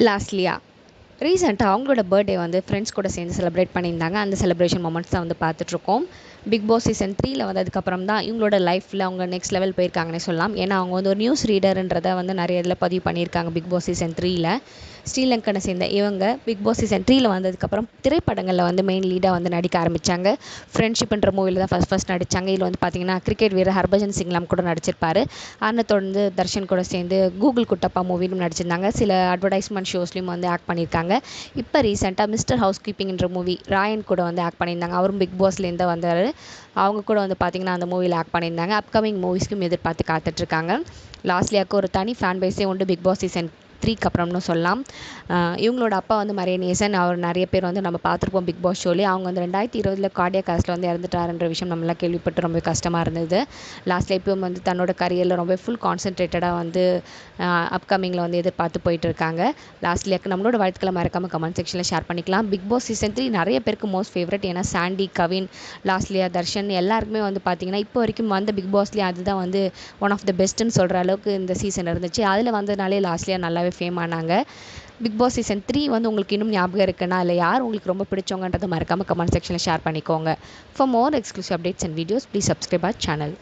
லாஸ்ட்லியா ரீசெண்டாக அவங்களோட பர்த்டே வந்து ஃப்ரெண்ட்ஸ் கூட சேர்ந்து செலிப்ரேட் பண்ணியிருந்தாங்க. அந்த செலிப்ரேஷன் மொமெண்ட்ஸ் தான் வந்து பார்த்துட்ருக்கோம். பிக் பாஸ் சீசன் 3ல வந்ததுக்கப்புறம் தான் இவங்களோட லைஃப்பில் அவங்க நெக்ஸ்ட் லெவல் போயிருக்காங்கன்னே சொல்லலாம். ஏன்னா அவங்க வந்து ஒரு நியூஸ் ரீடர்ன்றதை வந்து நிறைய இதில் பதிவு பண்ணியிருக்காங்க. பிக் பாஸ் சீசன் 3ல ஸ்ரீலங்கனை சேர்ந்த இவங்க பிக் பாஸ் சீசன் 3ல வந்ததுக்கப்புறம் திரைப்படங்களில் வந்து மெயின் லீடாக வந்து நடிக்க ஆரம்பித்தாங்க. ஃப்ரெண்ட்ஷிப்ன்ற மூவியில் தான் ஃபஸ்ட் நடித்தாங்க. இதில் வந்து பார்த்திங்கன்னா கிரிக்கெட் வீரர் ஹர்பஜன் சிங்லாம் கூட நடிச்சிருப்பாரு. அதனை தொடர்ந்து தர்ஷன் கூட சேர்ந்து கூகுள் குட்டப்பா மூவிலும் நடிச்சிருந்தாங்க. சில அட்வர்டைஸ்மெண்ட் ஷோஸ்லையும் வந்து ஆக்ட் பண்ணியிருக்காங்க. இப்போ ரீசெண்டாக மிஸ்டர் ஹவுஸ் கீப்பிங்ன்ற மூவி ராயன் கூட வந்து ஆக்ட் பண்ணியிருந்தாங்க. அவரும் பிக் பாஸ்லேருந்து வந்தார். அவங்க கூட வந்து பார்த்திங்கன்னா அந்த மூவியில் ஆக்ட் பண்ணியிருந்தாங்க. அப்கமிங் மூவிஸ்க்கும் எதிர்பார்த்து காத்துட்ருக்காங்க. லாஸ்ட்லியாவுக்கு ஒரு தனி ஃபேன் பேஸே உண்டு பிக் பாஸ் சீசன் 3க்கு அப்புறம்னு சொல்லலாம். இவங்களோட அப்பா வந்து மரியநேசன். அவர் நிறைய பேர் வந்து நம்ம பார்த்துருப்போம் பிக் பாஸ் ஷோலே. அவங்க வந்து 2020 கார்டியாக் அரெஸ்ட்டில் வந்து இறந்துட்டாருன்ற விஷயம் நம்மளாம் கேள்விப்பட்டு ரொம்ப கஷ்டமாக இருந்தது. லாஸ்ட்டில் இப்போவும் வந்து தன்னோட கரியரில் ரொம்ப ஃபுல் கான்சென்ட்ரேட்டடாக வந்து அப்கமிங்கில் வந்து எதிர்பார்த்து போயிட்டு இருக்காங்க. லாஸ்ட்லியாக்கு நம்மளோட வாழ்த்துக்களை மறக்காமல் கமெண்ட் செக்ஷனில் ஷேர் பண்ணிக்கலாம். பிக் பாஸ் சீசன் 3 நிறைய பேருக்கு மோஸ்ட் ஃபேவரட். ஏன்னா சாண்டி, கவின், லாஸ்ட்லியா, தர்ஷன் எல்லாருக்குமே வந்து பார்த்திங்கன்னா இப்போ வரைக்கும் வந்த பிக் பாஸ்லேயே அதுதான் வந்து ஒன் ஆஃப் த பெஸ்ட்டுன்னு சொல்கிற அளவுக்கு இந்த சீசன் இருந்துச்சு. அதில் வந்ததுனாலே லாஸ்ட்லியா நல்லாவே ஃபேம் ஆனாங்க. பிக் பாஸ் சீசன் 3 வந்து உங்களுக்கு இன்னும் ஞாபகம் இருக்குன்னா இல்லை யார் உங்களுக்கு ரொம்ப பிடிச்சவங்கன்றதை மறக்காமல் கமெண்ட் செக்ஷனில் ஷேர் பண்ணிக்கோங்க. For more exclusive updates and videos please subscribe our channel.